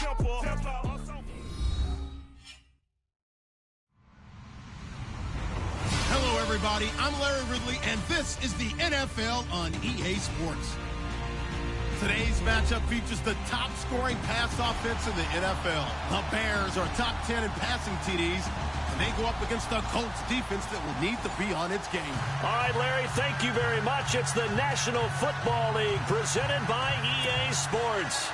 Hello, everybody. I'm Larry Ridley, and this is the NFL on EA Sports. Today's matchup features the top-scoring pass offense in the NFL. The Bears are top 10 in passing TDs, and they go up against the Colts defense that will need to be on its game. All right, Larry, thank you very much. It's the National Football League presented by EA Sports.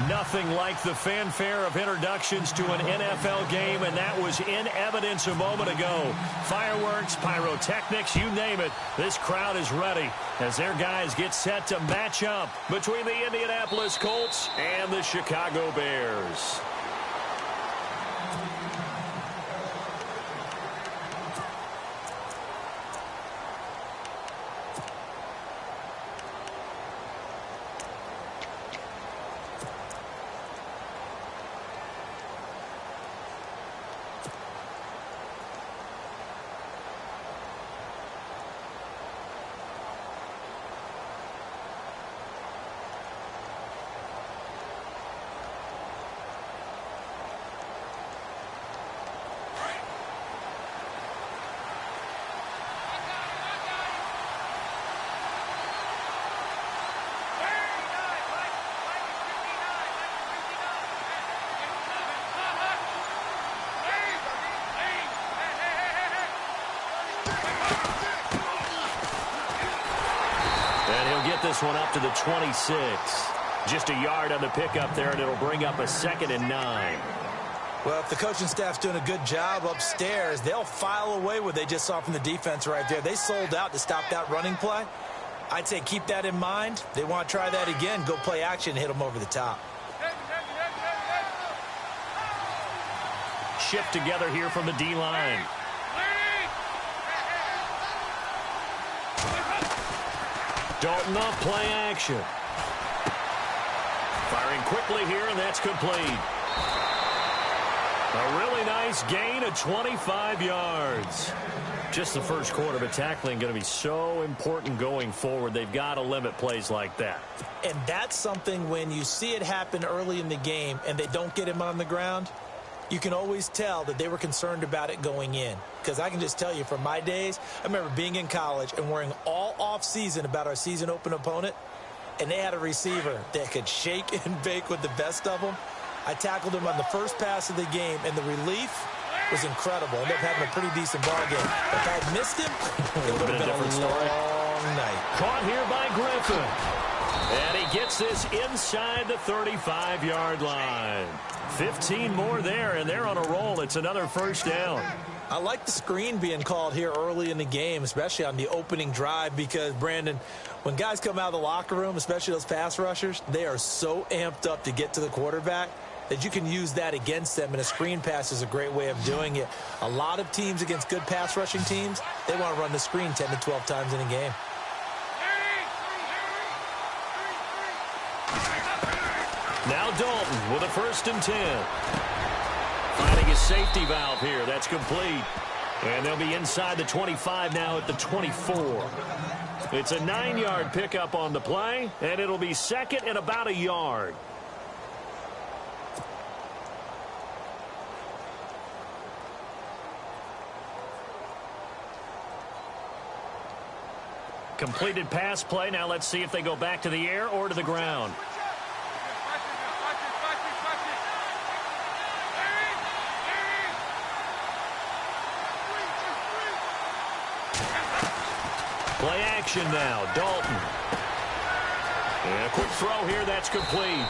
Nothing like the fanfare of introductions to an NFL game, and that was in evidence a moment ago. Fireworks, pyrotechnics, you name it. This crowd is ready as their guys get set to match up between the Indianapolis Colts and the Chicago Bears. This one up to the 26. Just a yard on the pickup there, and it'll bring up a 2nd and 9. Well, if the coaching staff's doing a good job upstairs, they'll file away what they just saw from the defense right there. They sold out to stop that running play. I'd say keep that in mind. They want to try that again, go play action, hit them over the top. Shift together here from the D-line. Dalton off play action. Firing quickly here, and that's complete. A really nice gain of 25 yards. Just the first quarter, but tackling going to be so important going forward. They've got to limit plays like that. And that's something when you see it happen early in the game and they don't get him on the ground, you can always tell that they were concerned about it going in. Because I can just tell you from my days, I remember being in college and worrying all off-season about our season open opponent, and they had a receiver that could shake and bake with the best of them. I tackled him on the first pass of the game, and the relief was incredible. Ended up having a pretty decent ball game. If I had missed him, it would have been a long night. Caught here by Griffin. And he gets this inside the 35-yard line. 15 more there, and they're on a roll. It's another first down. I like the screen being called here early in the game, especially on the opening drive, because, Brandon, when guys come out of the locker room, especially those pass rushers, they are so amped up to get to the quarterback that you can use that against them, and a screen pass is a great way of doing it. A lot of teams against good pass rushing teams, they want to run the screen 10 to 12 times in a game. Now Dalton with a 1st and 10. Finding his safety valve here. That's complete. And they'll be inside the 25 now at the 24. It's a 9-yard pickup on the play, and it'll be 2nd and about a yard. Completed pass play. Now let's see if they go back to the air or to the ground. Play action now. Dalton. And a quick throw here. That's complete.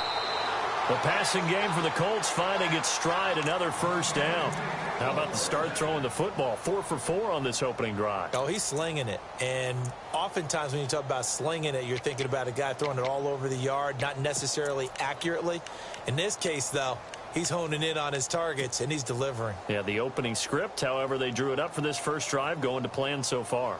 The passing game for the Colts finding its stride. Another first down. How about the start throwing the football? 4 for 4 on this opening drive. Oh, he's slinging it. And oftentimes when you talk about slinging it, you're thinking about a guy throwing it all over the yard, not necessarily accurately. In this case, though, he's honing in on his targets, and he's delivering. Yeah, the opening script, however, they drew it up for this first drive, going to plan so far.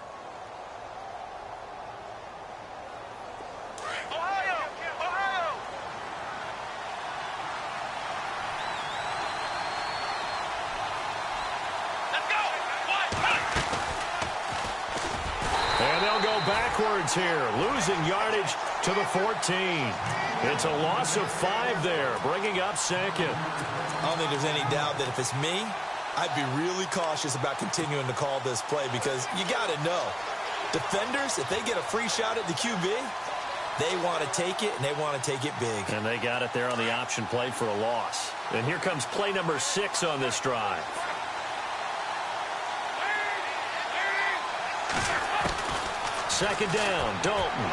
Here, losing yardage to the 14. It's a loss of 5 there, bringing up second. I don't think there's any doubt that if it's me, I'd be really cautious about continuing to call this play because you got to know, defenders, if they get a free shot at the QB, they want to take it, and they want to take it big. And they got it there on the option play for a loss. And here comes play number 6 on this drive. Second down, Dalton.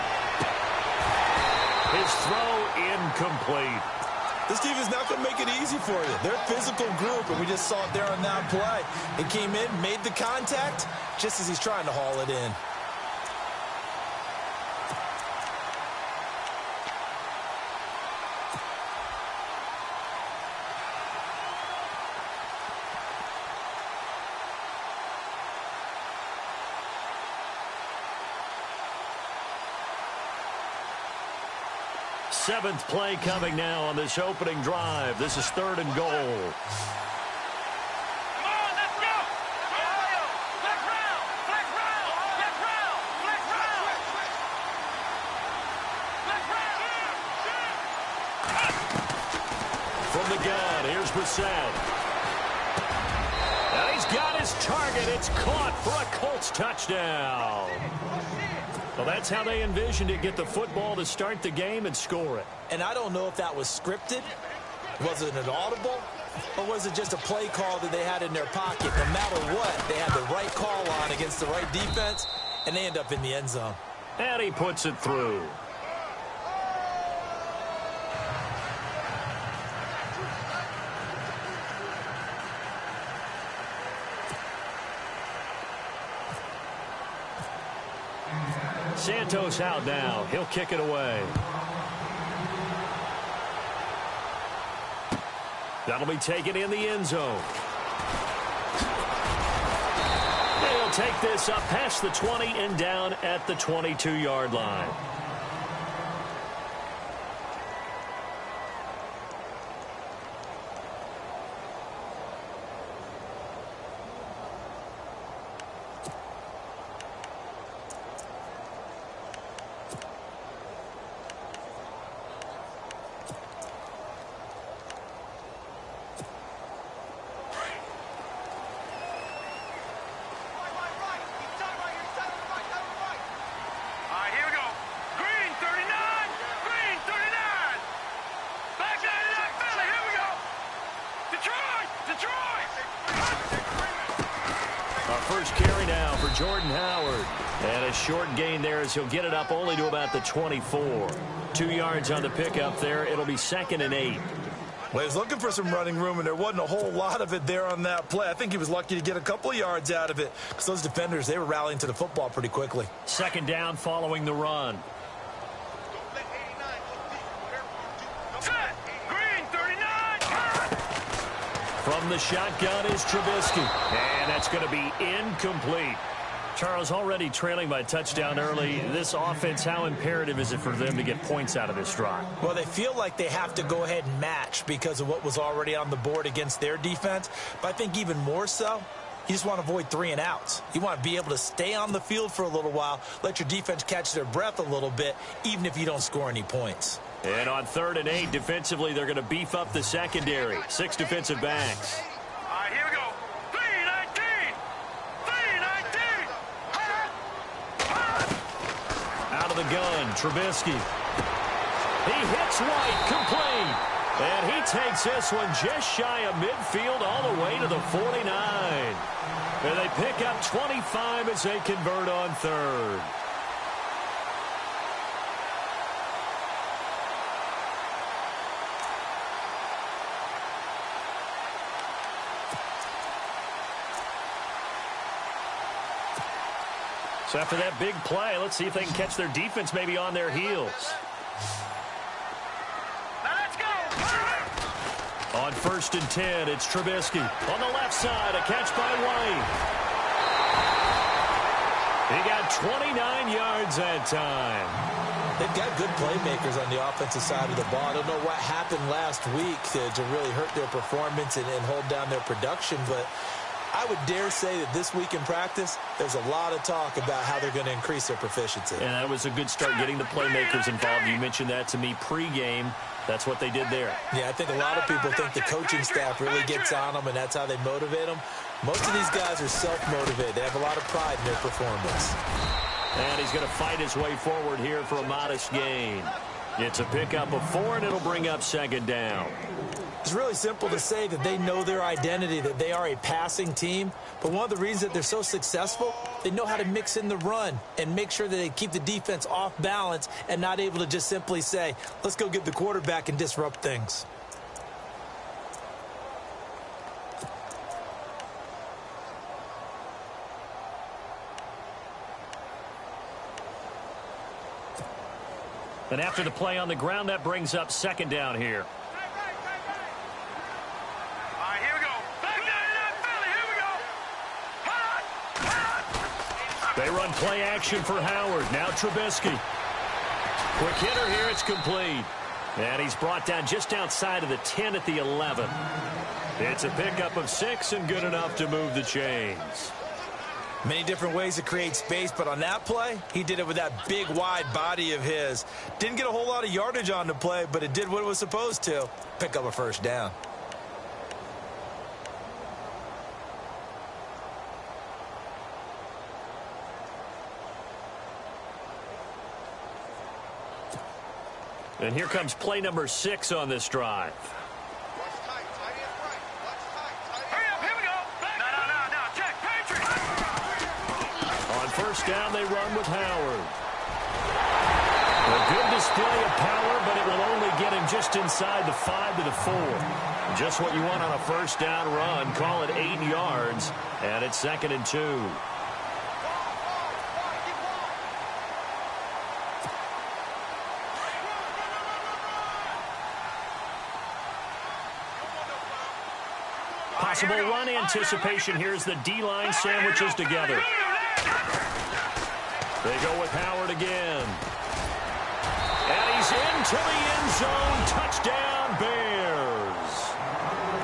His throw incomplete. This team is not going to make it easy for you. They're a physical group, and we just saw it there on that play. It came in, made the contact, just as he's trying to haul it in. Seventh play coming now on this opening drive. This is 3rd and goal. Come on, let's go! Flex round! Flex round! Flex round! Flex round! Flex round! From the gun, here's Brissett. And he's got his target. It's caught for a Colts touchdown. Well, that's how they envisioned it, get the football to start the game and score it. And I don't know if that was scripted. Was it an audible? Or was it just a play call that they had in their pocket? No matter what, they had the right call on against the right defense, and they end up in the end zone. And he puts it through. Santos out now. He'll kick it away. That'll be taken in the end zone. They'll take this up past the 20 and down at the 22-yard line. Jordan Howard. And a short gain there as he'll get it up only to about the 24. 2 yards on the pickup there. It'll be 2nd and 8. Well, he was looking for some running room, and there wasn't a whole lot of it there on that play. I think he was lucky to get a couple of yards out of it because those defenders, they were rallying to the football pretty quickly. 2nd down following the run. From the shotgun is Trubisky. And that's going to be incomplete. Charles, already trailing by touchdown early. This offense, how imperative is it for them to get points out of this drive? Well, they feel like they have to go ahead and match because of what was already on the board against their defense. But I think even more so, you just want to avoid 3 and outs. You want to be able to stay on the field for a little while, let your defense catch their breath a little bit, even if you don't score any points. And on 3rd and 8, defensively, they're going to beef up the secondary. 6 defensive backs. All right, here we go. 3-19. 3-19. Out of the gun, Trubisky. He hits White, complete. And he takes this one just shy of midfield all the way to the 49. And they pick up 25 as they convert on 3rd. So after that big play, let's see if they can catch their defense maybe on their heels. Now let's go. On 1st and 10, it's Trubisky. On the left side, a catch by White. He got 29 yards that time. They've got good playmakers on the offensive side of the ball. I don't know what happened last week to really hurt their performance and hold down their production, but I would dare say that this week in practice, there's a lot of talk about how they're going to increase their proficiency. And that was a good start getting the playmakers involved. You mentioned that to me pregame. That's what they did there. Yeah, I think a lot of people think the coaching staff really gets on them, and that's how they motivate them. Most of these guys are self-motivated. They have a lot of pride in their performance. And he's going to fight his way forward here for a modest gain. It's a pickup of 4, and it'll bring up second down. It's really simple to say that they know their identity, that they are a passing team. But one of the reasons that they're so successful, they know how to mix in the run and make sure that they keep the defense off balance and not able to just simply say, let's go get the quarterback and disrupt things. And after the play on the ground, that brings up second down here. They run play action for Howard. Now Trubisky. Quick hitter here. It's complete. And he's brought down just outside of the 10 at the 11. It's a pickup of 6 and good enough to move the chains. Many different ways to create space, but on that play, he did it with that big, wide body of his. Didn't get a whole lot of yardage on the play, but it did what it was supposed to. Pick up a first down. And here comes play number 6 on this drive. On first down, they run with Howard. A good display of power, but it will only get him just inside the 5 to the 4. Just what you want on a first down run. Call it 8 yards, and it's 2nd and 2. Possible run anticipation. Here's the D-line sandwiches together. They go with Howard again. And he's into the end zone. Touchdown, Bears.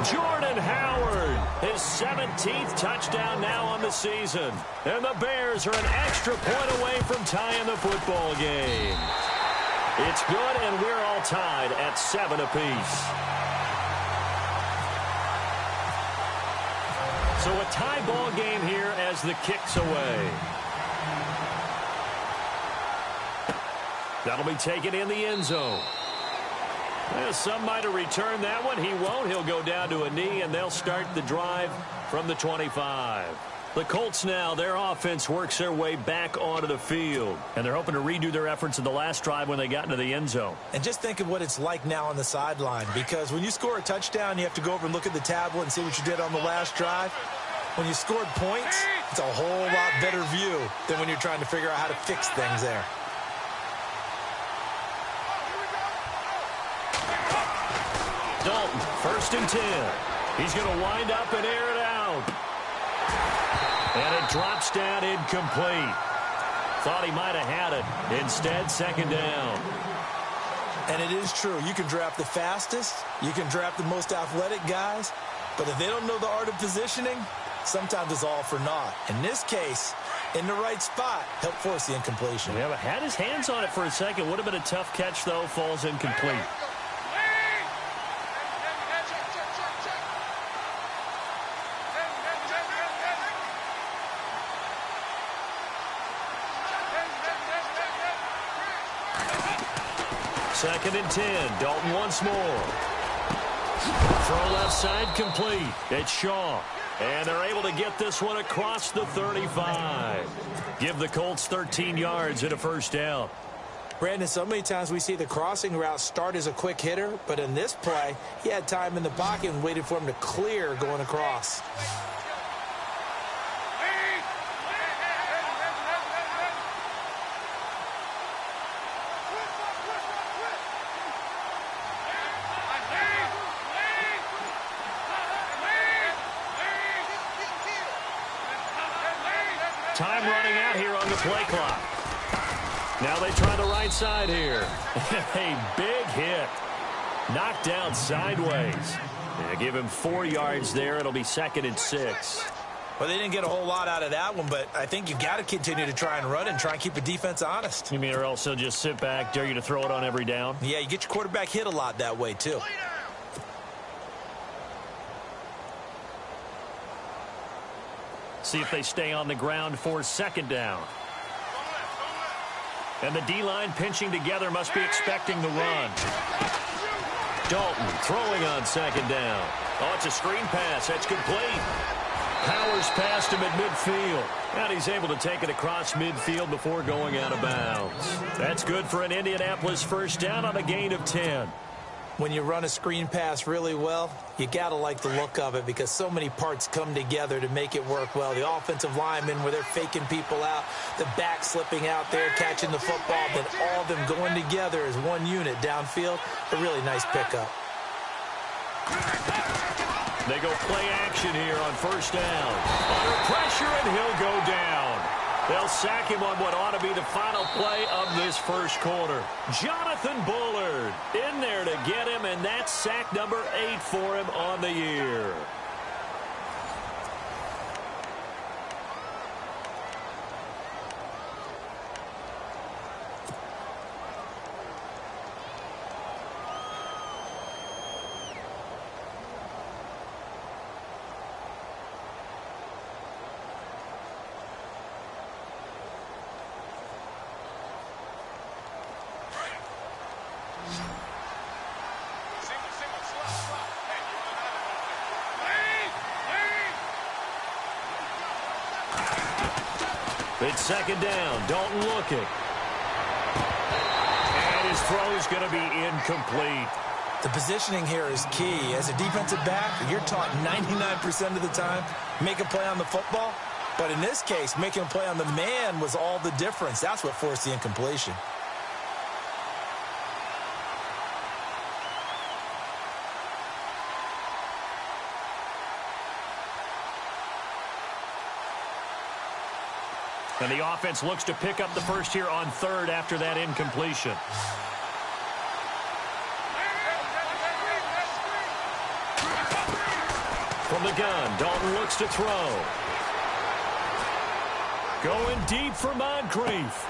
Jordan Howard, his 17th touchdown now on the season. And the Bears are an extra point away from tying the football game. It's good, and we're all tied at 7 apiece. So a tie ball game here as the kick's away. That'll be taken in the end zone. Well, some might have returned that one. He won't. He'll go down to a knee, and they'll start the drive from the 25. The Colts now, their offense works their way back onto the field. And they're hoping to redo their efforts in the last drive when they got into the end zone. And just think of what it's like now on the sideline. Because when you score a touchdown, you have to go over and look at the tablet and see what you did on the last drive. When you scored points, it's a whole lot better view than when you're trying to figure out how to fix things there. Dalton, 1st and 10. He's going to wind up and air it out. And it drops down incomplete. Thought he might have had it. Instead, 2nd down. And it is true. You can draft the fastest. You can draft the most athletic guys. But if they don't know the art of positioning, sometimes it's all for naught. In this case, in the right spot, helped force the incompletion. Yeah, but had his hands on it for a second. Would have been a tough catch, though. Falls incomplete. Second and 10. Dalton once more. Throw left side complete. It's Shaw. And they're able to get this one across the 35. Give the Colts 13 yards and a first down. Brandon, so many times we see the crossing route start as a quick hitter, but in this play, he had time in the pocket and waited for him to clear going across. Time running out here on the play clock. Now they try the right side here. A big hit. Knocked down sideways. Yeah, give him 4 yards there. It'll be 2nd and 6. Well, they didn't get a whole lot out of that one, but I think you've got to continue to try and run and try and keep the defense honest. You mean or else they'll just sit back, dare you to throw it on every down? Yeah, you get your quarterback hit a lot that way, too. See if they stay on the ground for second down. And the D-line pinching together must be expecting the run. Dalton throwing on second down. Oh, it's a screen pass. That's complete. Powers past him at midfield. And he's able to take it across midfield before going out of bounds. That's good for an Indianapolis first down on a gain of 10. When you run a screen pass really well, you got to like the look of it because so many parts come together to make it work well. The offensive linemen where they're faking people out, the back slipping out there, catching the football, then all of them going together as one unit downfield. A really nice pickup. They go play action here on first down. Under pressure, and he'll go down. They'll sack him on what ought to be the final play of this first quarter. Jonathan Bullard in there to get him, and that's sack number 8 for him on the year. It's second down. Dalton looking. And his throw is going to be incomplete. The positioning here is key. As a defensive back, you're taught 99% of the time, make a play on the football. But in this case, making a play on the man was all the difference. That's what forced the incompletion. And the offense looks to pick up the first here on third after that incompletion. From the gun, Dalton looks to throw. Going deep for Moncrief.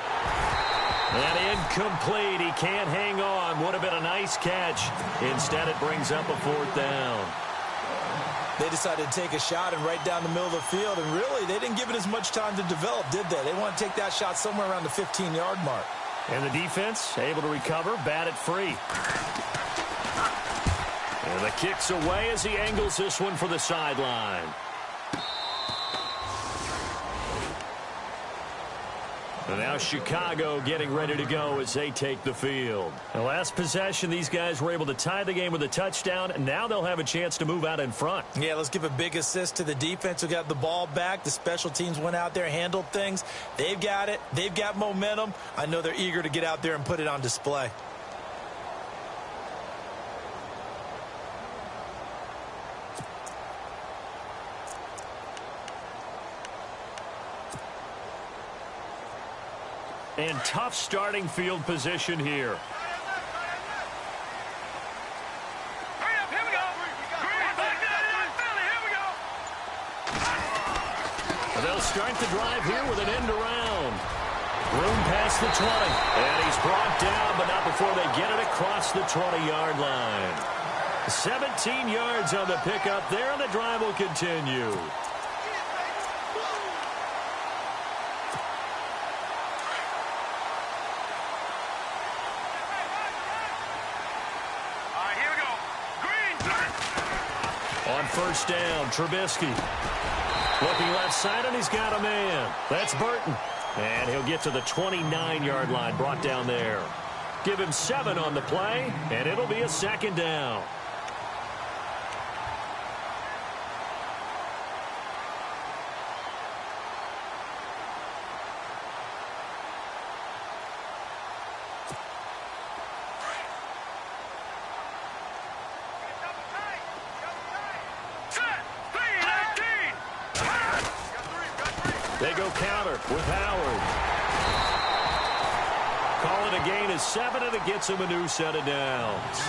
And incomplete. He can't hang on. Would have been a nice catch. Instead, it brings up a fourth down. They decided to take a shot and right down the middle of the field, and really, they didn't give it as much time to develop, did they? They want to take that shot somewhere around the 15-yard mark. And the defense able to recover, bat it free. And the kick's away as he angles this one for the sideline. And now Chicago getting ready to go as they take the field. The last possession, these guys were able to tie the game with a touchdown, and now they'll have a chance to move out in front. Yeah, let's give a big assist to the defense who got the ball back. The special teams went out there, handled things. They've got it. They've got momentum. I know they're eager to get out there and put it on display. And tough starting field position here. They'll start the drive here with an end around. Room past the 20. And he's brought down, but not before they get it across the 20-yard line. 17 yards on the pickup there, and the drive will continue. On first down, Trubisky. Looking left side, and he's got a man. That's Burton. And he'll get to the 29-yard line, brought down there. Give him 7 on the play, and it'll be a second down. They go counter with Howard. Call it a gain of 7, and it gets him a new set of downs.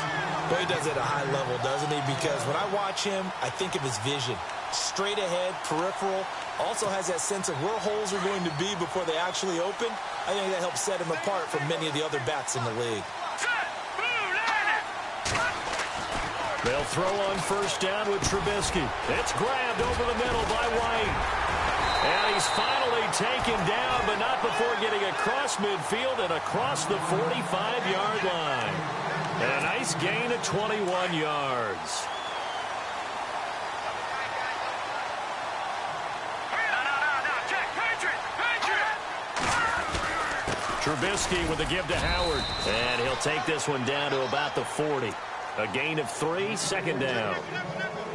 Well, he does it at a high level, doesn't he? Because when I watch him, I think of his vision. Straight ahead, peripheral, Also has that sense of where holes are going to be before they actually open. I think that helps set him apart from many of the other bats in the league. They'll throw on first down with Trubisky. It's grabbed over the middle by White. And he's finally taken down, but not before getting across midfield and across the 45-yard line. And a nice gain of 21 yards. Trubisky with a give to Howard. And he'll take this one down to about the 40. A gain of 3, second down.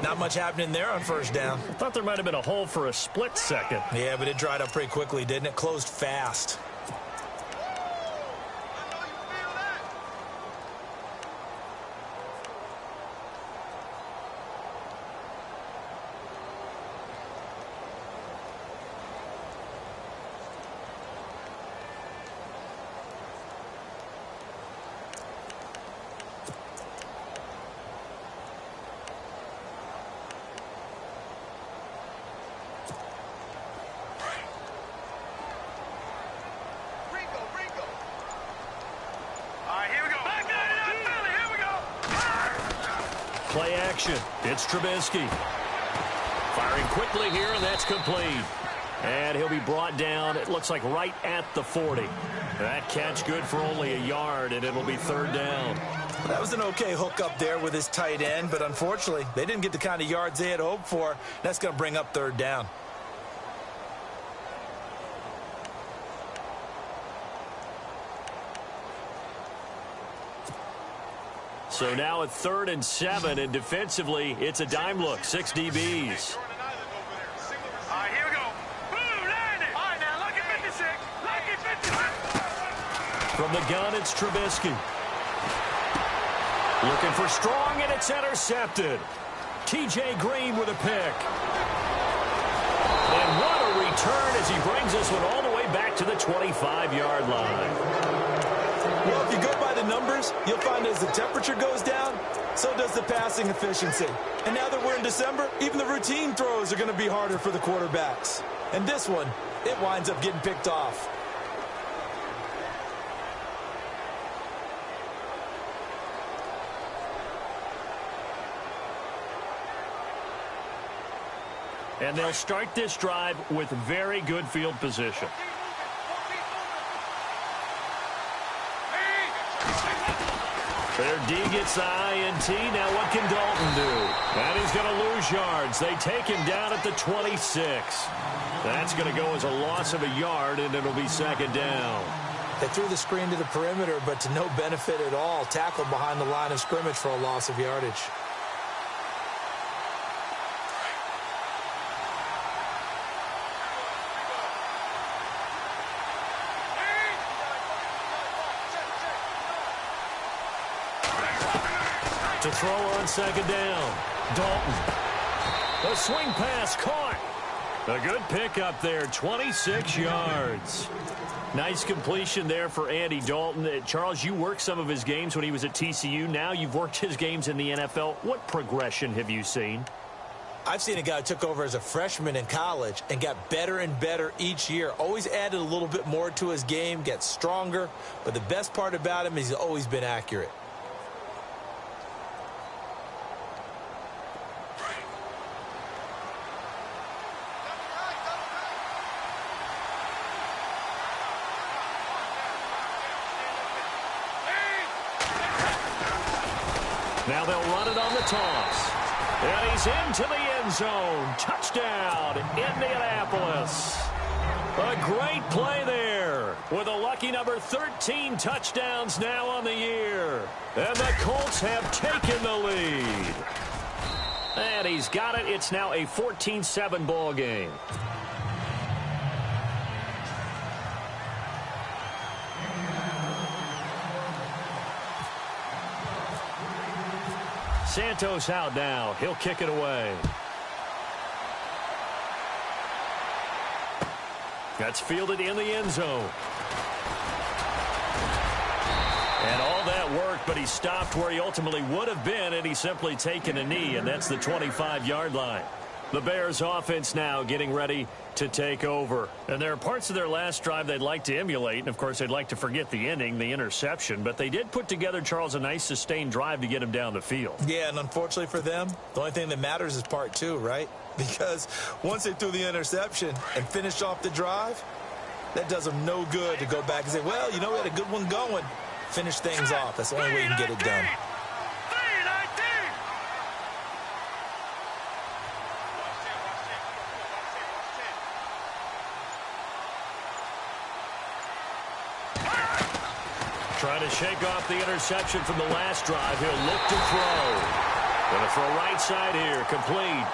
Not much happening there on first down. I thought there might have been a hole for a split second. Yeah, but it dried up pretty quickly, didn't it? Closed fast. Play action. It's Trubisky. Firing quickly here, and that's complete. And he'll be brought down, it looks like right at the 40. That catch good for only a yard, and it'll be third down. That was an okay hook up there with his tight end, but unfortunately, they didn't get the kind of yards they had hoped for. That's going to bring up third down. So now at 3rd and 7, and defensively, it's a dime look, 6 DBs. All right, here we go. Boom, landed. All right, now, lucky 56. Lucky 56. From the gun, it's Trubisky. Looking for Strong, and it's intercepted. T.J. Green with a pick. And what a return as he brings this one all the way back to the 25-yard line. Well, if you go by the numbers, you'll find as the temperature goes down, so does the passing efficiency. And now that we're in December, even the routine throws are going to be harder for the quarterbacks. And this one, it winds up getting picked off. And they'll start this drive with very good field position. Their D gets the INT. Now what can Dalton do? And he's going to lose yards. They take him down at the 26. That's going to go as a loss of a yard, and it'll be second down. They threw the screen to the perimeter, but to no benefit at all. Tackled behind the line of scrimmage for a loss of yardage. To throw on second down. Dalton. A swing pass caught. A good pickup there, 26 yards. Nice completion there for Andy Dalton. Charles, you worked some of his games when he was at TCU. Now you've worked his games in the NFL. What progression have you seen? I've seen a guy who took over as a freshman in college and got better and better each year. Always added a little bit more to his game, gets stronger. But the best part about him is he's always been accurate. Now they'll run it on the toss. And he's into the end zone. Touchdown, Indianapolis. A great play there with a lucky number 13 touchdowns now on the year. And the Colts have taken the lead. And he's got it. It's now a 14-7 ball game. Santos out now. He'll kick it away. That's fielded in the end zone. And all that worked, but he stopped where he ultimately would have been, and he's simply taken a knee, and that's the 25-yard line. The Bears offense now getting ready to take over. And there are parts of their last drive they'd like to emulate. And, of course, they'd like to forget the inning, the interception. But they did put together, Charles, a nice sustained drive to get him down the field. Yeah, and unfortunately for them, the only thing that matters is part two, right? Because once they threw the interception and finished off the drive, that does them no good to go back and say, well, you know, we had a good one going. Finish things off. That's the only way you can get it done. Trying to shake off the interception from the last drive. He'll look to throw. Going to throw right side here. Complete.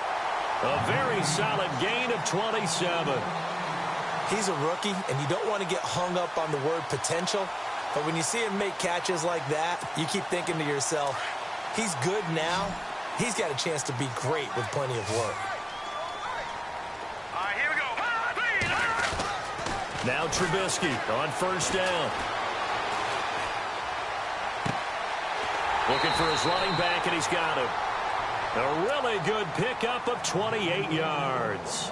A very solid gain of 27. He's a rookie, and you don't want to get hung up on the word potential. But when you see him make catches like that, you keep thinking to yourself, he's good now. He's got a chance to be great with plenty of work. All right, here we go. Now Trubisky on first down. Looking for his running back, and he's got him. A really good pickup of 28 yards.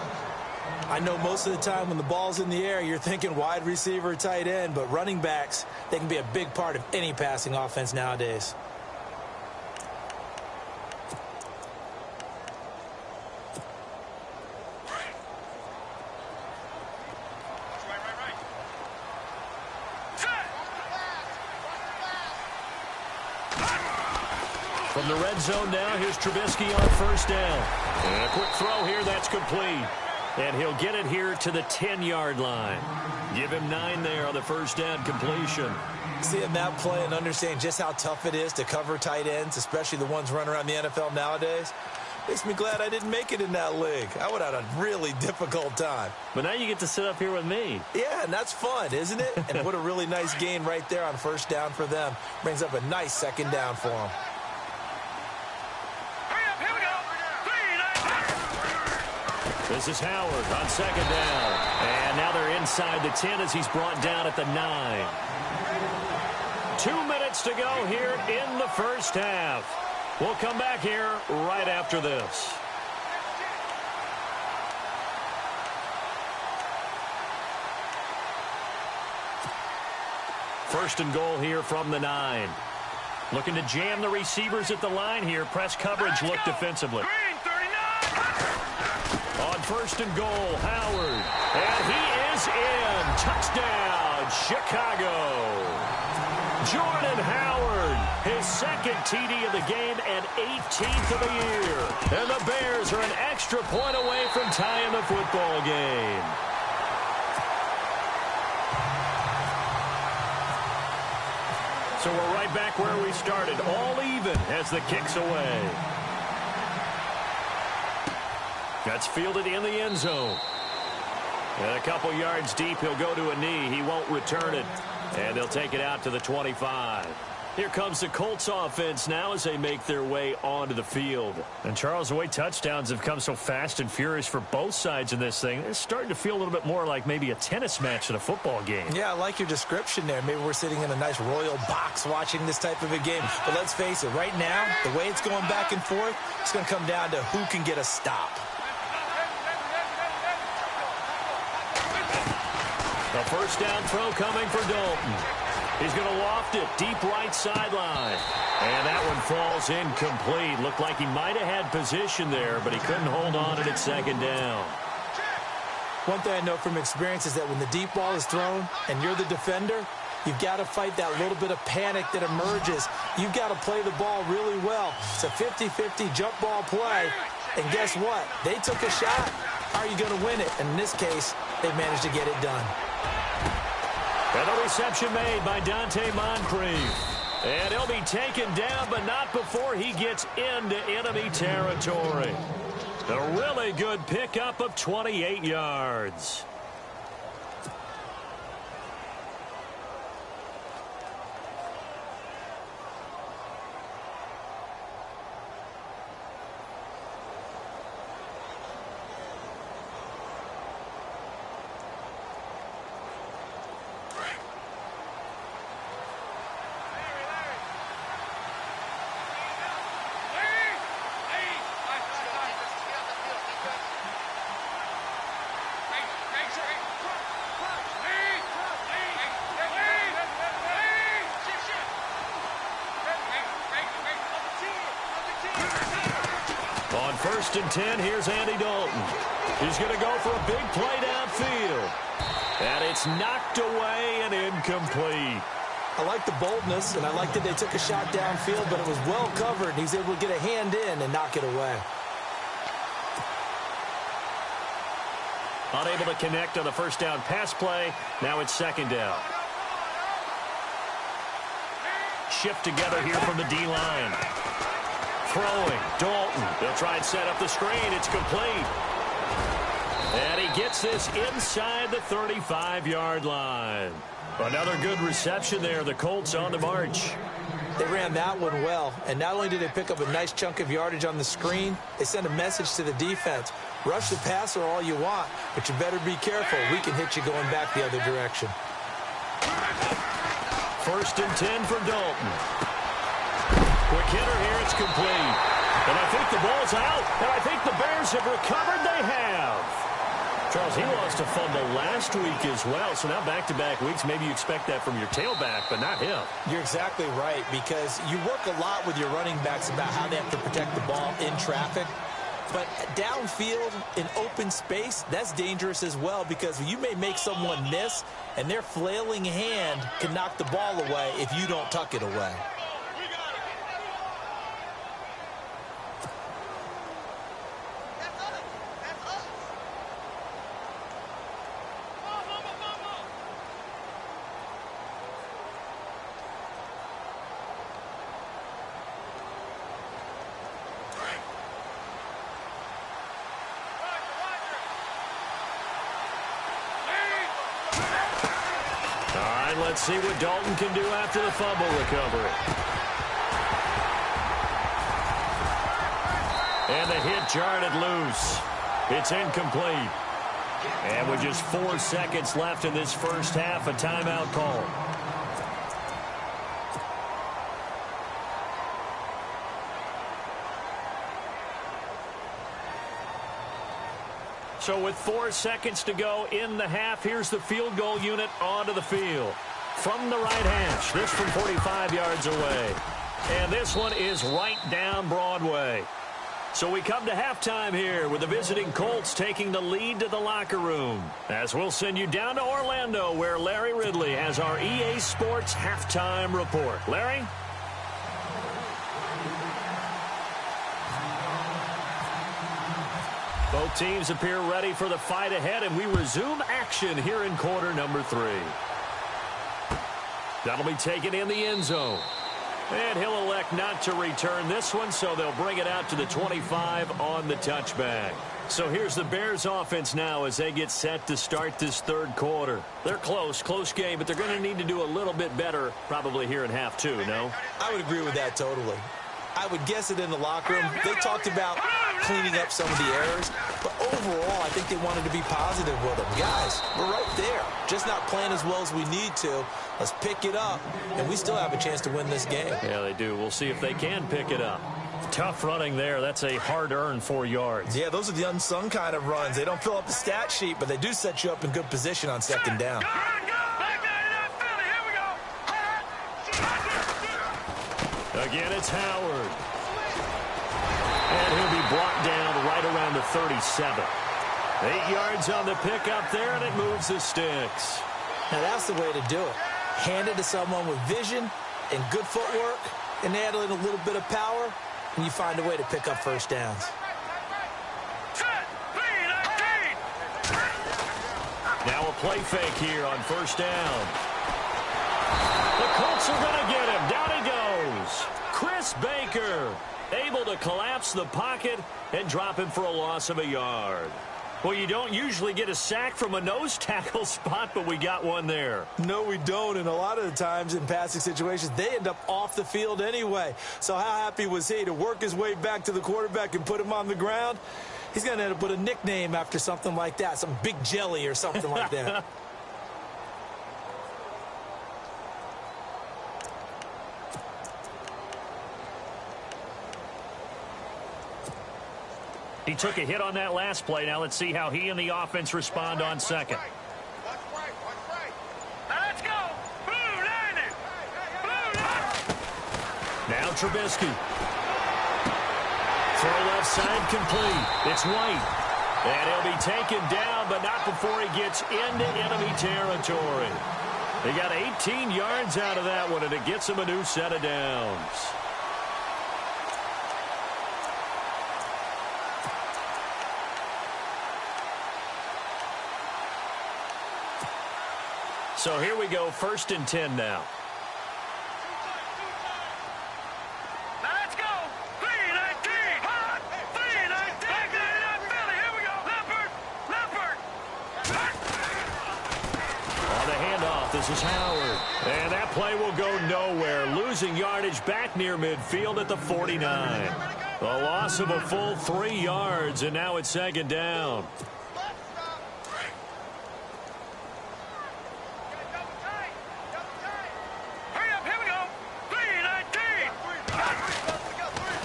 I know most of the time when the ball's in the air, you're thinking wide receiver, tight end, but running backs, they can be a big part of any passing offense nowadays. From the red zone now, here's Trubisky on first down. And a quick throw here, that's complete. And he'll get it here to the 10-yard line. Give him 9 there on the first down completion. Seeing that play and understanding just how tough it is to cover tight ends, especially the ones running around the NFL nowadays, makes me glad I didn't make it in that league. I would have had a really difficult time. But now you get to sit up here with me. Yeah, and that's fun, isn't it? And what a really nice gain right there on first down for them. Brings up a nice second down for them. This is Howard on second down. And now they're inside the 10 as he's brought down at the 9. 2 minutes to go here in the first half. We'll come back here right after this. First and goal here from the 9. Looking to jam the receivers at the line here. Press coverage look defensively. On first and goal, Howard. And he is in. Touchdown, Chicago. Jordan Howard, his second TD of the game and 18th of the year. And the Bears are an extra point away from tying the football game. So we're right back where we started, all even as the kick's away. That's fielded in the end zone. And a couple yards deep, he'll go to a knee. He won't return it. And they'll take it out to the 25. Here comes the Colts offense now as they make their way onto the field. And, Charles, the way touchdowns have come so fast and furious for both sides in this thing, it's starting to feel a little bit more like maybe a tennis match than a football game. Yeah, I like your description there. Maybe we're sitting in a nice royal box watching this type of a game. But let's face it, right now, the way it's going back and forth, it's going to come down to who can get a stop. The first down throw coming for Dalton. He's going to loft it deep right sideline. And that one falls incomplete. Looked like he might have had position there, but he couldn't hold on to it second down. One thing I know from experience is that when the deep ball is thrown and you're the defender, you've got to fight that little bit of panic that emerges. You've got to play the ball really well. It's a 50-50 jump ball play. And guess what? They took a shot. How are you going to win it? And in this case, they managed to get it done. And the reception made by Dante Moncrief. And he'll be taken down, but not before he gets into enemy territory. A really good pickup of 28 yards. On 1st and 10, here's Andy Dalton. He's going to go for a big play downfield. And it's knocked away and incomplete. I like the boldness, and I like that they took a shot downfield, but it was well covered. He's able to get a hand in and knock it away. Unable to connect on the first down pass play. Now it's 2nd down. Shift together here from the D-line. Throwing, Dalton. They'll try and set up the screen. It's complete. And he gets this inside the 35-yard line. Another good reception there. The Colts on the march. They ran that one well, and not only did they pick up a nice chunk of yardage on the screen, they sent a message to the defense. Rush the passer all you want, but you better be careful. We can hit you going back the other direction. 1st and 10 for Dalton. Quick hitter here. It's complete. And I think the ball's out, and I think the Bears have recovered. They have. Charles, he lost a fumble last week as well, so now back-to-back weeks, maybe you expect that from your tailback, but not him. You're exactly right, because you work a lot with your running backs about how they have to protect the ball in traffic. But downfield, in open space, that's dangerous as well, because you may make someone miss, and their flailing hand can knock the ball away if you don't tuck it away. Let's see what Dalton can do after the fumble recovery. And the hit jarred it loose. It's incomplete. And with just 4 seconds left in this first half, a timeout call. So with 4 seconds to go in the half, here's the field goal unit onto the field. From the right hash, this from 45 yards away. And this one is right down Broadway. So we come to halftime here with the visiting Colts taking the lead to the locker room. As we'll send you down to Orlando, where Larry Ridley has our EA Sports halftime report. Larry? Both teams appear ready for the fight ahead, and we resume action here in quarter number 3. That'll be taken in the end zone. And he'll elect not to return this one, so they'll bring it out to the 25 on the touchback. So here's the Bears offense now as they get set to start this third quarter. They're close game, but they're going to need to do a little bit better probably here in half 2, no? I would agree with that totally. I would guess it in the locker room. They talked about cleaning up some of the errors, but overall, I think they wanted to be positive with them. Guys, we're right there. Just not playing as well as we need to. Let's pick it up, and we still have a chance to win this game. Yeah, they do. We'll see if they can pick it up. Tough running there. That's a hard-earned 4 yards. Yeah, those are the unsung kind of runs. They don't fill up the stat sheet, but they do set you up in good position on second down. Again, it's Howard. And he'll be brought down right around the 37. 8 yards on the pickup there, and it moves the sticks. Now, that's the way to do it. Hand it to someone with vision and good footwork, and add in a little bit of power, and you find a way to pick up first downs. Now a play fake here on first down. The Colts are going to get him. Down he goes. Chris Baker able to collapse the pocket and drop him for a loss of a yard. Well, you don't usually get a sack from a nose tackle spot, but we got one there. No, we don't, and a lot of the times in passing situations, they end up off the field anyway. So how happy was he to work his way back to the quarterback and put him on the ground? He's going to end up with a nickname after something like that, some Big Jelly or something like that. He took a hit on that last play. Now let's see how he and the offense respond on second. Let's go. Blue 90. Blue 90. Now Trubisky. Throw left side complete. It's White. And he'll be taken down, but not before he gets into enemy territory. They got 18 yards out of that one, and it gets him a new set of downs. So here we go, 1st and 10 now. Now let's go. 3-19. Hot. 3-19. Back in Philly. Here we go. Leopard. On the handoff, this is Howard. And that play will go nowhere. Losing yardage back near midfield at the 49. A loss of a full 3 yards, and now it's 2nd down.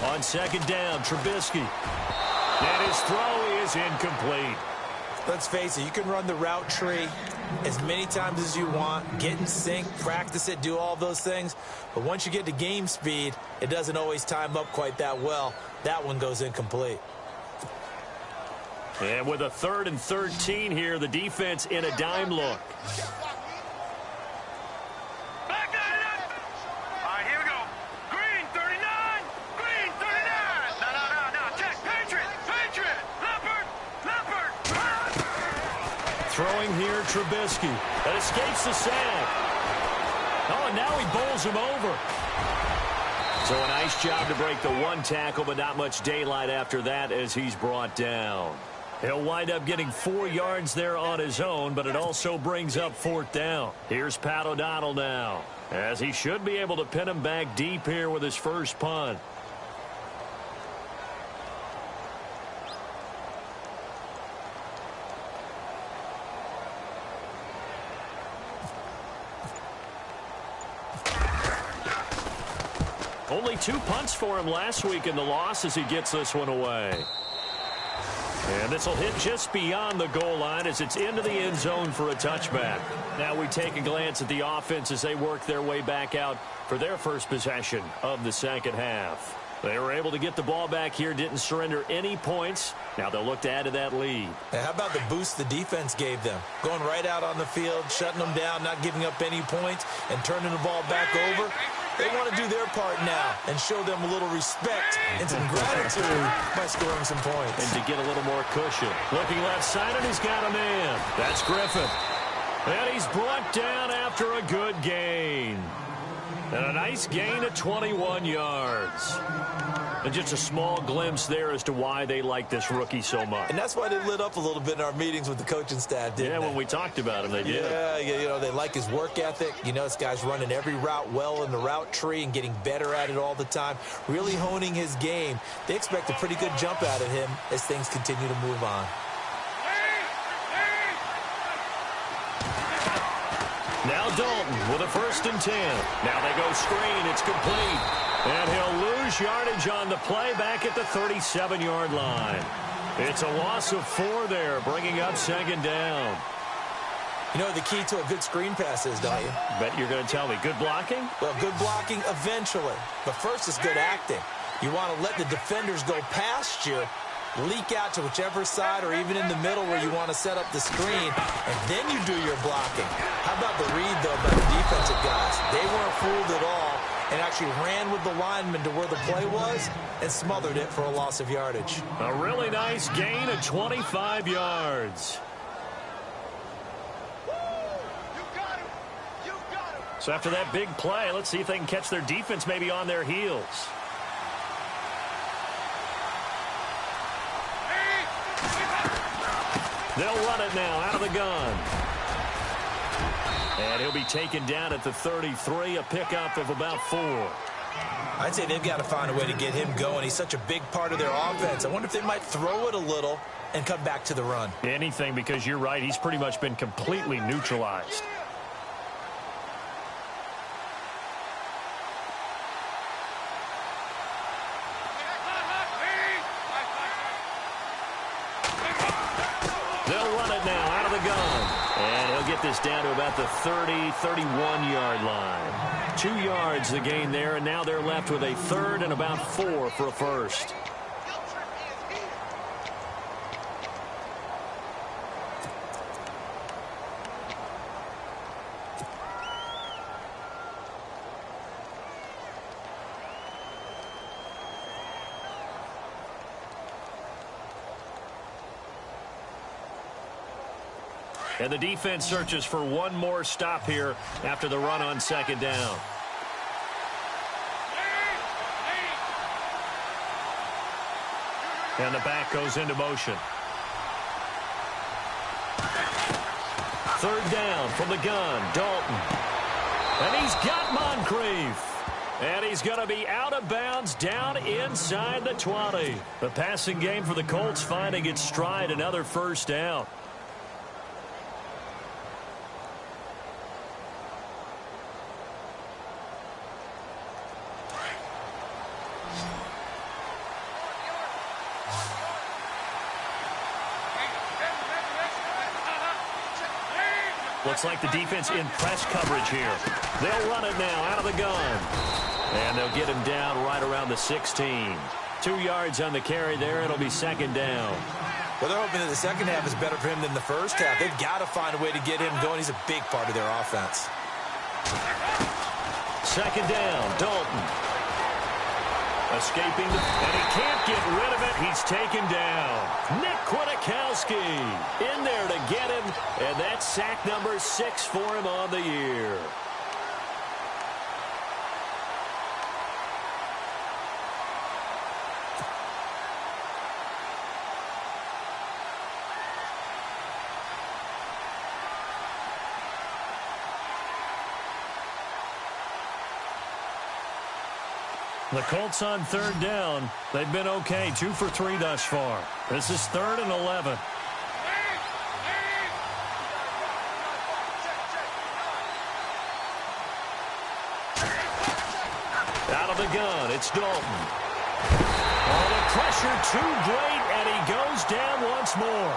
On 2nd down, Trubisky. And his throw is incomplete. Let's face it, you can run the route tree as many times as you want, get in sync, practice it, do all those things. But once you get to game speed, it doesn't always time up quite that well. That one goes incomplete. And with a 3rd and 13 here, the defense in a dime look. Throwing here, Trubisky. That escapes the sack. Oh, and now he bowls him over. So a nice job to break the 1 tackle, but not much daylight after that as he's brought down. He'll wind up getting 4 yards there on his own, but it also brings up 4th down. Here's Pat O'Donnell now, as he should be able to pin him back deep here with his first punt. Only 2 punts for him last week in the loss as he gets this one away. And this will hit just beyond the goal line as it's into the end zone for a touchback. Now we take a glance at the offense as they work their way back out for their first possession of the 2nd half. They were able to get the ball back here, didn't surrender any points. Now they'll look to add to that lead. And how about the boost the defense gave them? Going right out on the field, shutting them down, not giving up any points, and turning the ball back over. They want to do their part now and show them a little respect and some gratitude by scoring some points. And to get a little more cushion. Looking left side, and he's got a man. That's Griffin. And he's brought down after a good gain. And a nice gain of 21 yards. And just a small glimpse there as to why they like this rookie so much. And that's why they lit up a little bit in our meetings with the coaching staff, didn't they? Yeah, when we talked about him, they did. Yeah, you know, they like his work ethic. You know, this guy's running every route well in the route tree and getting better at it all the time, really honing his game. They expect a pretty good jump out of him as things continue to move on. Now Dalton with a 1st and 10. Now they go screen. It's complete. And he'll lose yardage on the play back at the 37-yard line. It's a loss of 4 there, bringing up 2nd down. You know what the key to a good screen pass is, don't you? Bet you're going to tell me. Good blocking? Well, good blocking eventually. But first is good acting. You want to let the defenders go past you, leak out to whichever side or even in the middle where you want to set up the screen, and then you do your blocking. How about the read, though, by the defensive guys? They weren't fooled at all and actually ran with the lineman to where the play was and smothered it for a loss of yardage. A really nice gain of 25 yards. So after that big play, let's see if they can catch their defense maybe on their heels. They'll run it now out of the gun. And he'll be taken down at the 33, a pickup of about 4. I'd say they've got to find a way to get him going. He's such a big part of their offense. I wonder if they might throw it a little and come back to the run. Anything, because you're right. He's pretty much been completely neutralized. They'll run it now out of the gun. And he'll get this down to about the 30, 31-yard line. 2 yards the gain there, and now they're left with a 3rd and about 4 for a first. And the defense searches for one more stop here after the run on second down. And the back goes into motion. Third down from the gun, Dalton. And he's got Moncrief. And he's going to be out of bounds down inside the 20. The passing game for the Colts finding its stride, another first down. Looks like the defense in press coverage here. They'll run it now out of the gun. And they'll get him down right around the 16. 2 yards on the carry there. It'll be second down. Well, they're hoping that the second half is better for him than the first half. They've got to find a way to get him going. He's a big part of their offense. Second down, Dalton. Escaping, and he can't get rid of it. He's taken down. Nick Kwiatkowski in there to get him, and that's sack number 6 for him on the year. The Colts on third down. They've been okay, 2 for 3 thus far. This is 3rd and 11. Out of the gun, it's Dalton. Oh, the pressure too great, and he goes down once more.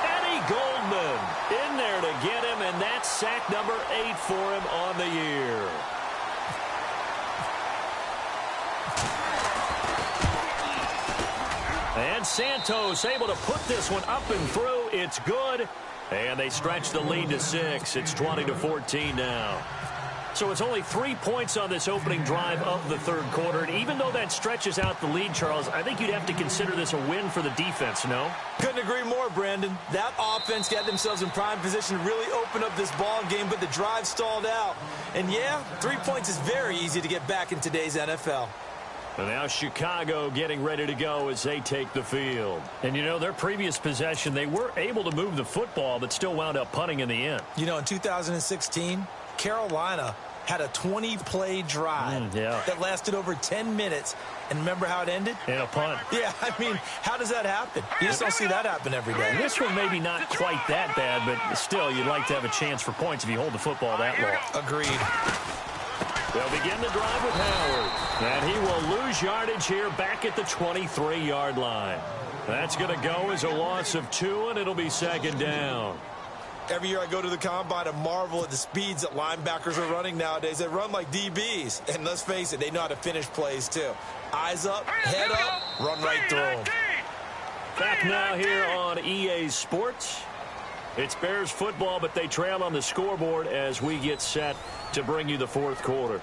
Eddie Goldman in there to get him, and that's sack number 8 for him on the year. And Santos able to put this one up and through. It's good. And they stretch the lead to 6. It's 20-14 now. So it's only 3 points on this opening drive of the third quarter. And even though that stretches out the lead, Charles, I think you'd have to consider this a win for the defense, no? Couldn't agree more, Brandon. That offense got themselves in prime position to really open up this ball game, but the drive stalled out. And yeah, 3 points is very easy to get back in today's NFL. And now Chicago getting ready to go as they take the field. And, you know, their previous possession, they were able to move the football, but still wound up punting in the end. You know, in 2016, Carolina had a 20-play drive that lasted over 10 minutes. And remember how it ended? In a punt. Yeah, I mean, how does that happen? You just don't see that happen every day. This one maybe not quite that bad, but still, you'd like to have a chance for points if you hold the football that long. Agreed. They'll begin the drive with Howard. And he will lose yardage here back at the 23-yard line. That's going to go as a loss of 2, and it'll be second down. Every year I go to the combine and marvel at the speeds that linebackers are running nowadays. They run like DBs. And let's face it, they know how to finish plays too. Eyes up, head up, run right through them. Back now here on EA Sports. It's Bears football, but they trail on the scoreboard as we get set to bring you the fourth quarter.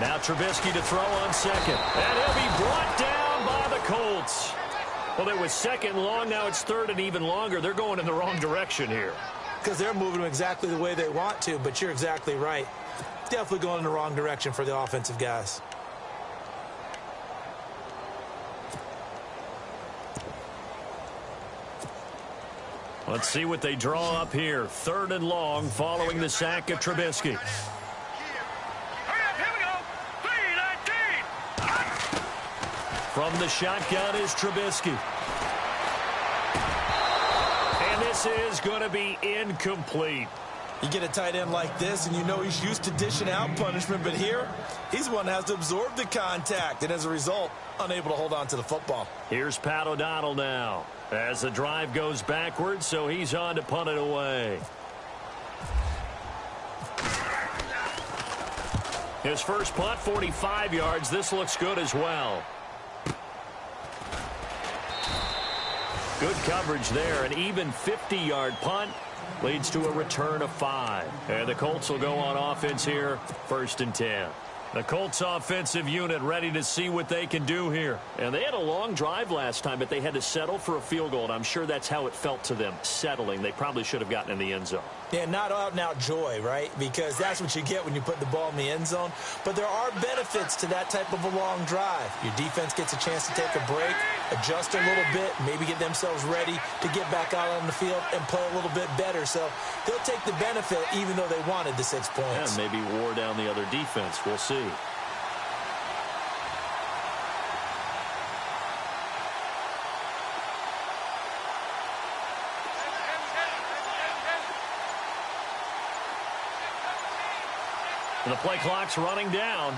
Now Trubisky to throw on second. And he'll be brought down by the Colts. Well, it was second long. Now it's third and even longer. They're going in the wrong direction here. Because they're moving them exactly the way they want to, but you're exactly right. Definitely going in the wrong direction for the offensive guys. Let's see what they draw up here. Third and long following the sack of Trubisky. From the shotgun is Trubisky. And this is going to be incomplete. You get a tight end like this, and you know he's used to dishing out punishment, but here, he's the one that has to absorb the contact, and as a result, unable to hold on to the football. Here's Pat O'Donnell now, as the drive goes backwards, so he's on to punt it away. His first punt, 45 yards. This looks good as well. Good coverage there. An even 50-yard punt leads to a return of 5. And the Colts will go on offense here, 1st and 10. The Colts offensive unit ready to see what they can do here. And they had a long drive last time, but they had to settle for a field goal, and I'm sure that's how it felt to them, settling. They probably should have gotten in the end zone. Yeah, not out-and-out joy, right? Because that's what you get when you put the ball in the end zone. But there are benefits to that type of a long drive. Your defense gets a chance to take a break, adjust a little bit, maybe get themselves ready to get back out on the field and play a little bit better. So they'll take the benefit even though they wanted the 6 points. And maybe wore down the other defense. We'll see. The play clock's running down.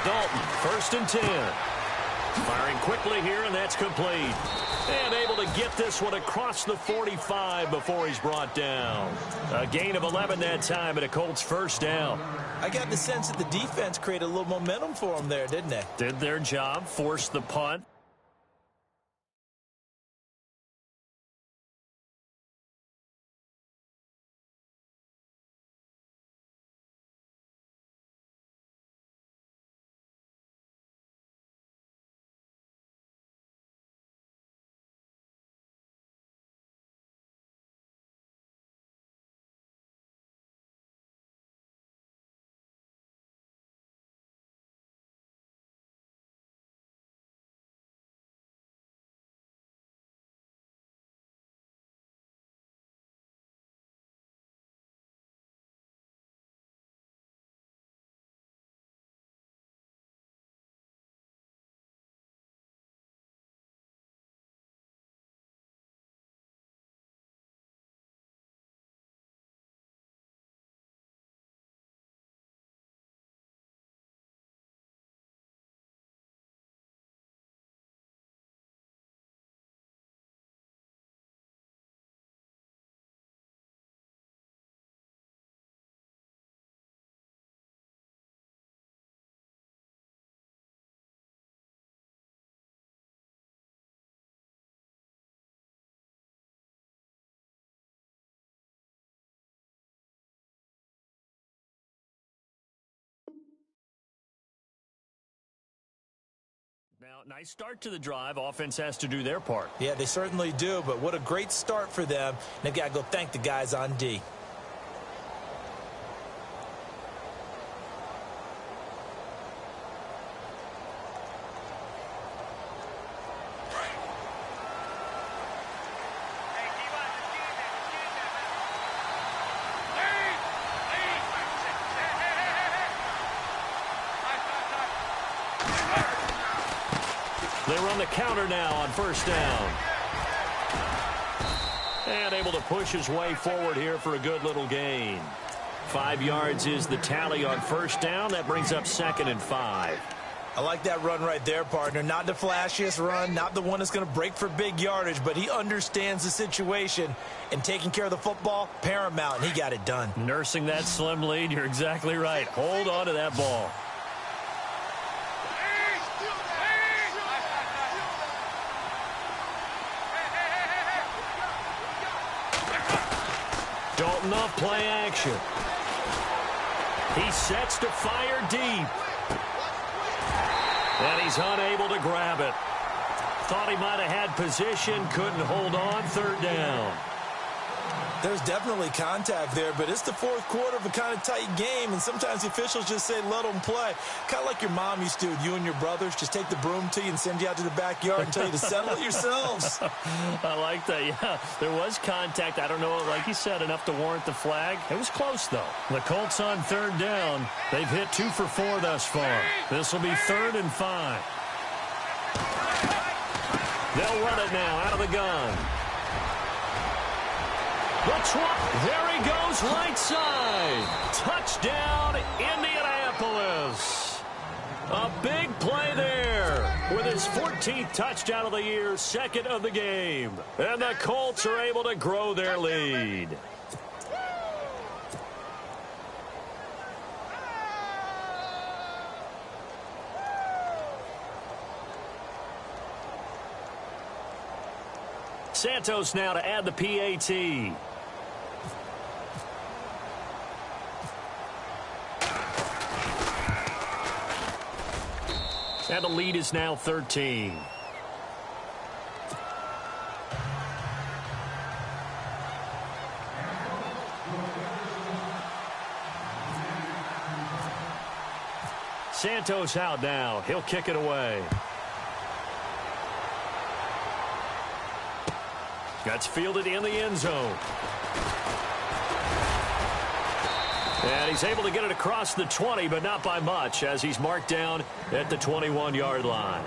Dalton, 1st and 10. Firing quickly here, and that's complete. And able to get this one across the 45 before he's brought down. A gain of 11 that time, and a Colts 1st down. I got the sense that the defense created a little momentum for them there, didn't they? Did their job, forced the punt. Now, nice start to the drive. Offense has to do their part. Yeah, they certainly do, but what a great start for them. They've got to go thank the guys on D. They run the counter now on 1st down. And able to push his way forward here for a good little gain. 5 yards is the tally on 1st down. That brings up 2nd and 5. I like that run right there, partner. Not the flashiest run, not the one that's going to break for big yardage, but he understands the situation, and taking care of the football, paramount, and he got it done. Nursing that slim lead, you're exactly right. Hold on to that ball. Dalton off play action. He sets to fire deep. And he's unable to grab it. Thought he might have had position, couldn't hold on, 3rd down. There's definitely contact there, but it's the 4th quarter of a kind of tight game, and sometimes the officials just say, let them play. Kind of like your mom used to with you and your brothers. Just take the broom to you and send you out to the backyard and tell you to settle it yourselves. I like that, yeah. There was contact. I don't know, like you said, enough to warrant the flag. It was close, though. The Colts on 3rd down. They've hit 2 for 4 thus far. This will be 3rd and 5. They'll run it now out of the gun. There he goes, right side. Touchdown, Indianapolis. A big play there with his 14th touchdown of the year, 2nd of the game. And the Colts are able to grow their lead. Santos now to add the PAT. And the lead is now 13. Santos out now. He'll kick it away. That's fielded in the end zone. And he's able to get it across the 20, but not by much, as he's marked down at the 21-yard line.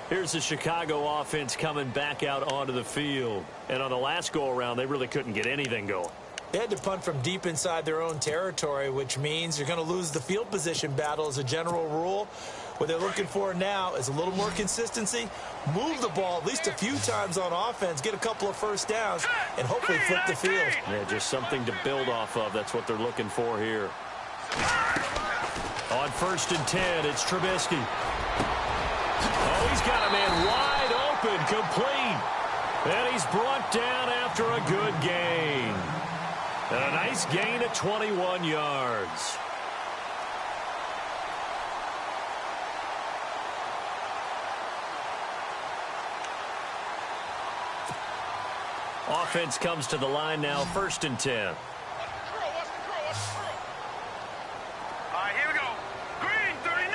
Here's the Chicago offense coming back out onto the field. And on the last go-around, they really couldn't get anything going. They had to punt from deep inside their own territory, which means you're going to lose the field position battle as a general rule. What they're looking for now is a little more consistency, move the ball at least a few times on offense, get a couple of first downs, and hopefully flip the field. Yeah, just something to build off of. That's what they're looking for here. On 1st and 10, it's Trubisky. Oh, he's got a man wide open, complete. And he's brought down after a good gain. And a nice gain at 21 yards. Offense comes to the line now, 1st and 10. All right, here we go. Green 39.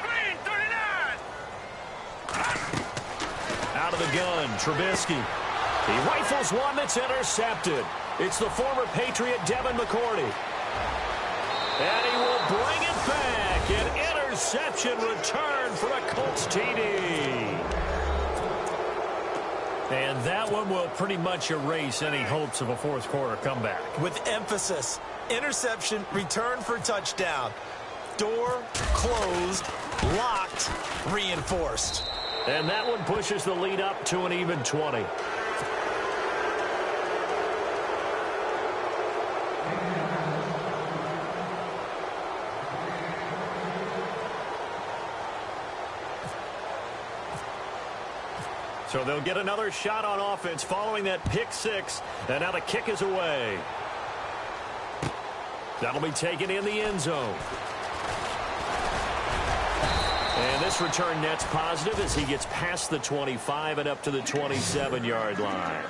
Green 39. Out of the gun, Trubisky. He rifles one that's intercepted. It's the former Patriot Devin McCourty. And he will bring it back. An interception return for a Colts TD. And that one will pretty much erase any hopes of a fourth quarter comeback. With emphasis, interception, return for touchdown. Door closed, locked, reinforced. And that one pushes the lead up to an even 20. So they'll get another shot on offense following that pick six. And now the kick is away. That'll be taken in the end zone. And this return net's positive as he gets past the 25 and up to the 27-yard line.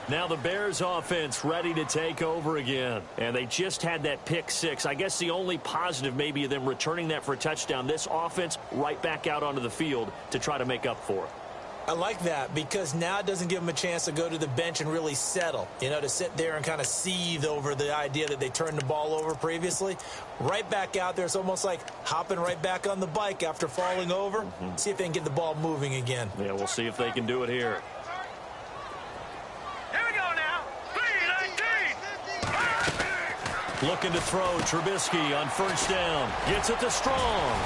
Now the Bears offense ready to take over again. And they just had that pick six. I guess the only positive maybe of them returning that for a touchdown. This offense right back out onto the field to try to make up for it. I like that because now it doesn't give them a chance to go to the bench and really settle, you know, to sit there and kind of seethe over the idea that they turned the ball over previously. Right back out there, it's almost like hopping right back on the bike after falling over. See if they can get the ball moving again. Yeah, we'll see if they can do it here. Here we go now. 3-19. Looking to throw, Trubisky on 1st down. Gets it to Strong.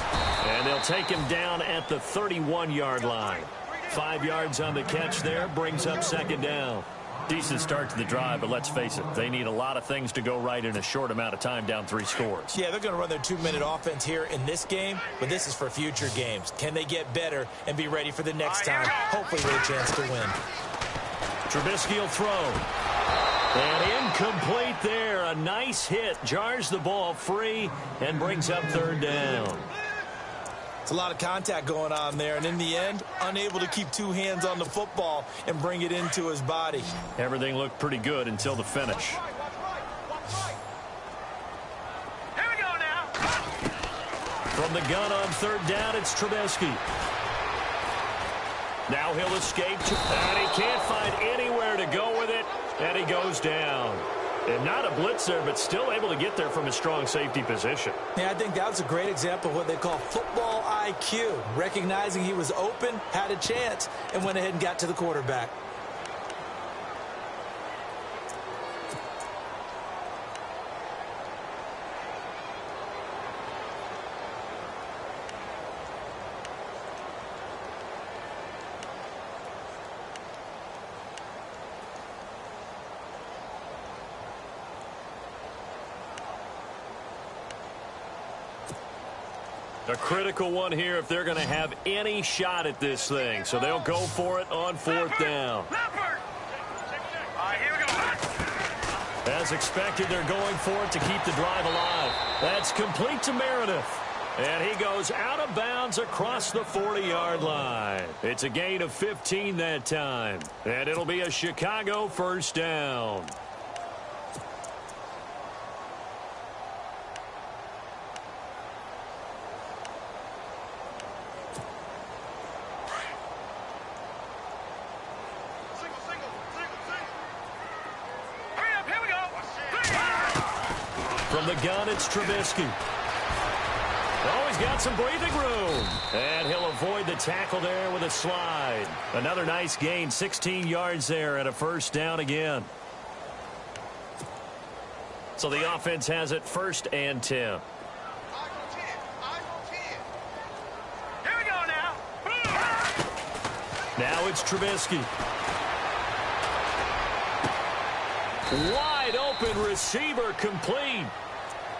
And they'll take him down at the 31-yard line. 5 yards on the catch there, brings up 2nd down. Decent start to the drive, but let's face it, they need a lot of things to go right in a short amount of time, down 3 scores. Yeah, they're going to run their 2-minute offense here in this game, but this is for future games. Can they get better and be ready for the next time, hopefully with a chance to win? Trubisky will throw. And incomplete there. A nice hit, jars the ball free, and brings up 3rd down. It's a lot of contact going on there, and in the end, unable to keep 2 hands on the football and bring it into his body. Everything looked pretty good until the finish. Here we go now. From the gun on 3rd down, it's Trubisky. Now he'll escape, and he can't find anywhere to go with it, and he goes down. And not a blitzer, but still able to get there from a strong safety position. Yeah, I think that was a great example of what they call football IQ. Recognizing he was open, had a chance, and went ahead and got to the quarterback. A critical one here if they're going to have any shot at this thing. So they'll go for it on 4th down. As expected, they're going for it to keep the drive alive. That's complete to Meredith. And he goes out of bounds across the 40-yard line. It's a gain of 15 that time. And it'll be a Chicago first down. From the gun, it's Trubisky. Oh, he's got some breathing room. And he'll avoid the tackle there with a slide. Another nice gain, 16 yards there and a first down again. So the offense has it 1st and 10. Here we go now. Now it's Trubisky. Wide open receiver complete.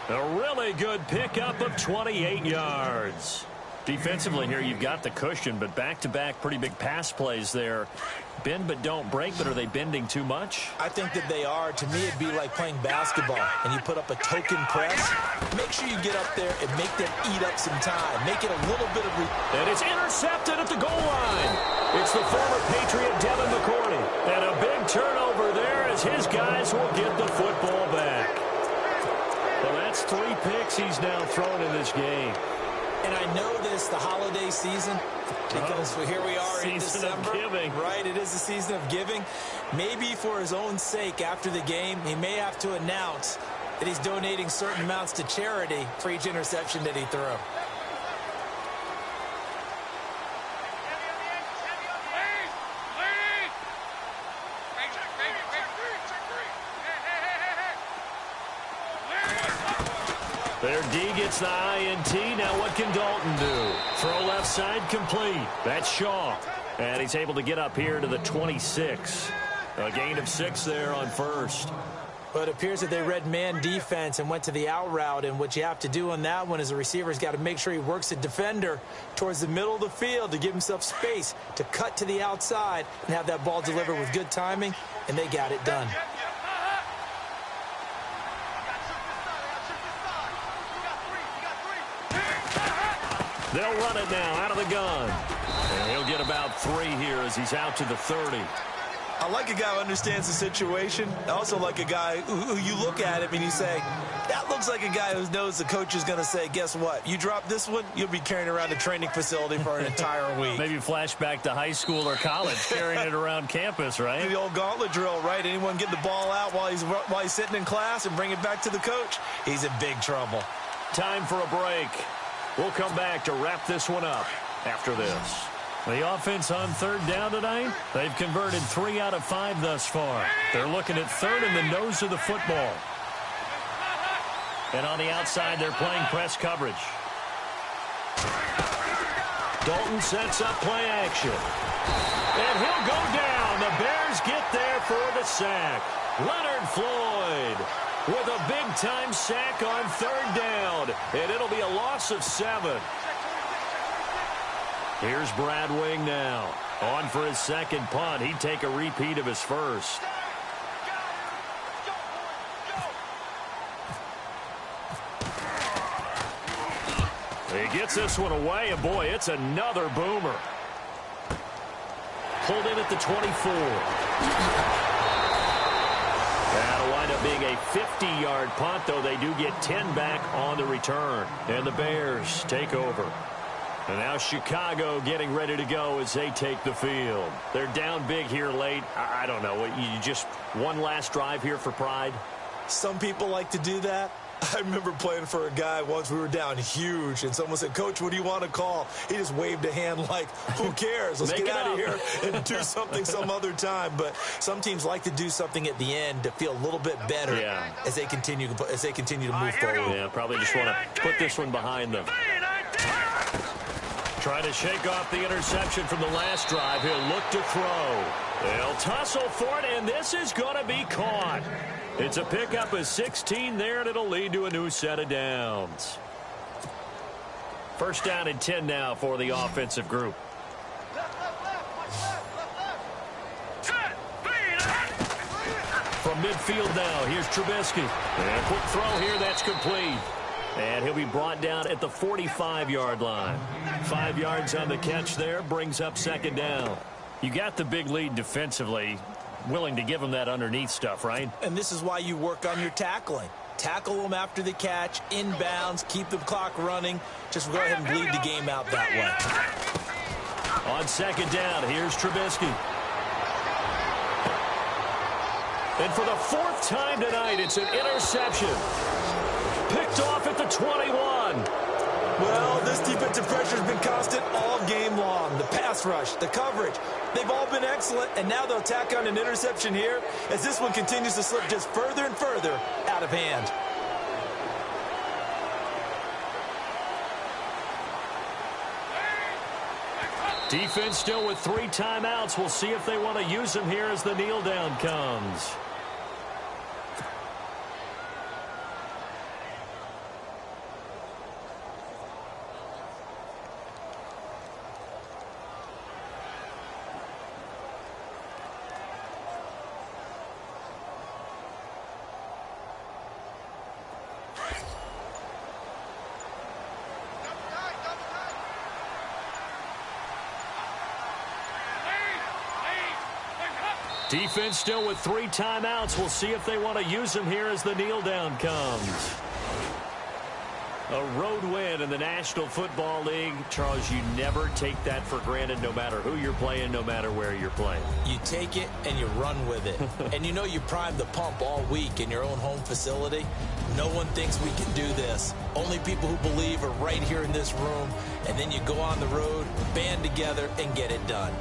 A really good pickup of 28 yards. Defensively here, you've got the cushion, but back-to-back pretty big pass plays there. Bend but don't break, but are they bending too much? I think that they are. To me, it'd be like playing basketball, and you put up a token press. Make sure you get up there and make them eat up some time. Make it a little bit of... And it's intercepted at the goal line. It's the former Patriot Devin McCourty. And a big turnover there as his guys will get the football back. Well, that's 3 picks he's now thrown in this game. And I know this, the holiday season, because here we are in December. Season of giving. Right, it is the season of giving. Maybe for his own sake after the game, he may have to announce that he's donating certain amounts to charity for each interception that he threw. Their D gets the INT. Now what can Dalton do? Throw left side complete. That's Shaw. And he's able to get up here to the 26. A gain of 6 there on first. But it appears that they read man defense and went to the out route. And what you have to do on that one is the receiver's got to make sure he works the defender towards the middle of the field to give himself space to cut to the outside and have that ball delivered with good timing. And they got it done. They'll run it now out of the gun. And he'll get about 3 here as he's out to the 30. I like a guy who understands the situation. I also like a guy who you look at him and you say, that looks like a guy who knows the coach is going to say, guess what? You drop this one, you'll be carrying around the training facility for an entire week. Maybe flashback to high school or college, carrying it around campus, right? The old gauntlet drill, right? Anyone get the ball out while he's sitting in class and bring it back to the coach? He's in big trouble. Time for a break. We'll come back to wrap this one up after this. The offense on 3rd down tonight, they've converted 3 out of 5 thus far. They're looking at 3rd in the nose of the football. And on the outside, they're playing press coverage. Dalton sets up play action. And he'll go down. The Bears get there for the sack. Leonard Floyd with a big-time sack on 3rd down. And it'll be a loss of 7. Here's Brad Wing now. On for his 2nd punt. He'd take a repeat of his first. He gets this one away, and boy, it's another boomer. Pulled in at the 24. That'll wind up being a 50-yard punt, though they do get 10 back on the return. And the Bears take over. And now Chicago getting ready to go as they take the field. They're down big here late. I don't know. You just one last drive here for pride? Some people like to do that. I remember playing for a guy once. We were down huge, and someone said, Coach, what do you want to call? He just waved a hand like, who cares? Let's get out of here and do something some other time. But some teams like to do something at the end to feel a little bit better as they continue to move forward. Yeah, probably just want to put this one behind them. Trying to shake off the interception from the last drive. He'll look to throw. They'll tussle for it, and this is going to be caught. It's a pickup of 16 there, and it'll lead to a new set of downs. 1st down and 10 now for the offensive group. From midfield now, here's Trubisky. And quick throw here, that's complete. And he'll be brought down at the 45-yard line. 5 yards on the catch there, brings up second down. You got the big lead defensively, willing to give them that underneath stuff, right? And this is why you work on your tackling. Tackle them after the catch, inbounds, keep the clock running. Just go ahead and bleed the game out that way. On second down, here's Trubisky. And for the 4th time tonight, it's an interception. Picked off at the 21. Well, this defensive pressure has been constant all game long. The pass rush, the coverage, they've all been excellent, and now they'll tack on an interception here as this one continues to slip just further and further out of hand. Defense still with 3 timeouts. We'll see if they want to use them here as the kneel down comes. Defense still with 3 timeouts. We'll see if they want to use them here as the kneel down comes. A road win in the National Football League. Charles, you never take that for granted no matter who you're playing, no matter where you're playing. You take it and you run with it. And you know you primed the pump all week in your own home facility. No one thinks we can do this. Only people who believe are right here in this room. And then you go on the road, band together, and get it done.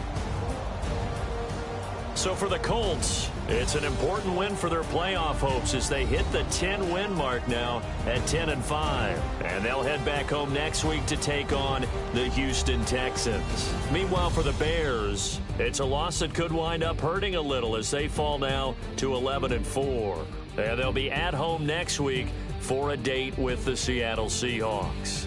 So for the Colts, it's an important win for their playoff hopes as they hit the 10-win mark now at 10-5. And they'll head back home next week to take on the Houston Texans. Meanwhile, for the Bears, it's a loss that could wind up hurting a little as they fall now to 11-4. And they'll be at home next week for a date with the Seattle Seahawks.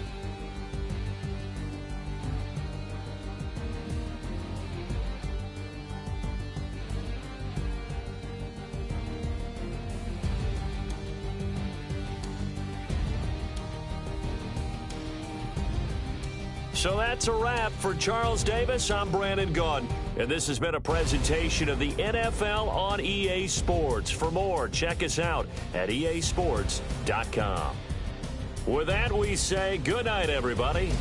So that's a wrap. For Charles Davis, I'm Brandon Gaudin. And this has been a presentation of the NFL on EA Sports. For more, check us out at easports.com. With that, we say good night, everybody.